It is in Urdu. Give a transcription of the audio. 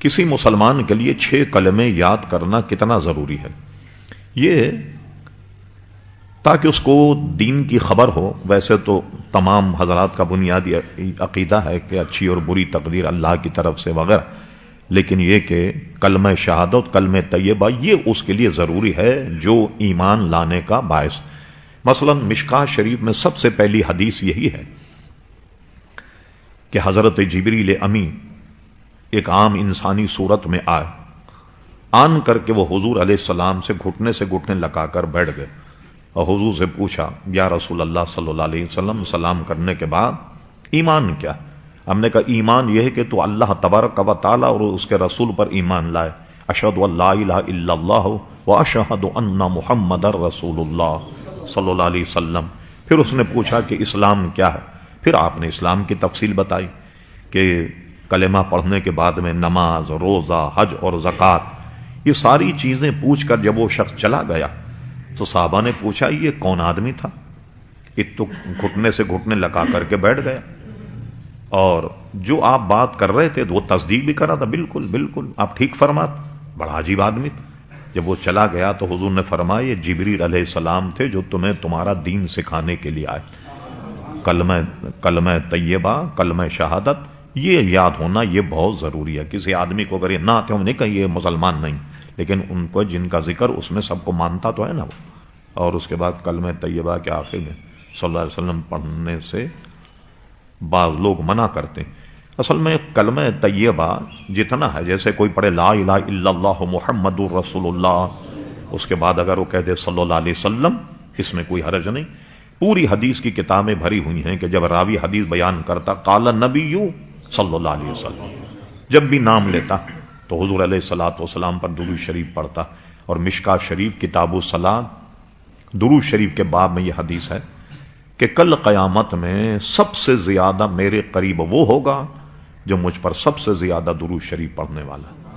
کسی مسلمان کے لیے 6 کلمے یاد کرنا کتنا ضروری ہے؟ یہ تاکہ اس کو دین کی خبر ہو. ویسے تو تمام حضرات کا بنیادی عقیدہ ہے کہ اچھی اور بری تقدیر اللہ کی طرف سے وغیرہ، لیکن یہ کہ کلمہ شہادت، کلمہ طیبہ، یہ اس کے لیے ضروری ہے جو ایمان لانے کا باعث. مثلا مشکاہ شریف میں سب سے پہلی حدیث یہی ہے کہ حضرت جبریل امی ایک عام انسانی صورت میں آن کر کے وہ حضور علیہ السلام سے گھٹنے لگا کر بیٹھ گئے اور حضور سے پوچھا، یا رسول اللہ صلی اللہ علیہ وسلم، سلام کرنے کے بعد ایمان کیا؟ ہم نے کہا ایمان یہ ہے کہ تو اللہ تبارک و تعالی اور اس کے رسول پر ایمان لائے. اشہد ان لا الہ الا اللہ واشہد ان محمد رسول اللہ صلی اللہ علیہ وسلم. پھر اس نے پوچھا کہ اسلام کیا ہے؟ پھر آپ نے اسلام کی تفصیل بتائی کہ کلمہ پڑھنے کے بعد میں نماز، روزہ، حج اور زکوٰۃ، یہ ساری چیزیں پوچھ کر جب وہ شخص چلا گیا تو صحابہ نے پوچھا یہ کون آدمی تھا؟ ایک تو گھٹنے سے گھٹنے لگا کر کے بیٹھ گیا اور جو آپ بات کر رہے تھے تو وہ تصدیق بھی کر رہا تھا، بالکل بالکل آپ ٹھیک فرمات. بڑا عجیب آدمی تھا. جب وہ چلا گیا تو حضور نے فرمایا یہ جبریل علیہ السلام تھے جو تمہیں تمہارا دین سکھانے کے لیے آئے. کلمہ طیبہ، کلمہ شہادت، یہ یاد ہونا یہ بہت ضروری ہے. کسی آدمی کو اگر یہ نہ آتے ہم نہیں کہیں یہ مسلمان نہیں، لیکن ان کو جن کا ذکر اس میں سب کو مانتا تو ہے نا وہ. اور اس کے بعد کلمہ طیبہ کے آخر میں صلی اللہ علیہ وسلم پڑھنے سے بعض لوگ منع کرتے ہیں. اصل میں کلمہ طیبہ جتنا ہے، جیسے کوئی پڑھے لا الہ الا اللہ محمد رسول اللہ، اس کے بعد اگر وہ کہہ دے صلی اللہ علیہ وسلم، اس میں کوئی حرج نہیں. پوری حدیث کی کتابیں بھری ہوئی ہیں کہ جب راوی حدیث بیان کرتا قال النبی صلی اللہ علیہ وسلم، جب بھی نام لیتا تو حضور علیہ الصلوۃ والسلام پر درود شریف پڑھتا. اور مشکاہ شریف کتاب الصلاۃ درود شریف کے باب میں یہ حدیث ہے کہ کل قیامت میں سب سے زیادہ میرے قریب وہ ہوگا جو مجھ پر سب سے زیادہ درود شریف پڑھنے والا.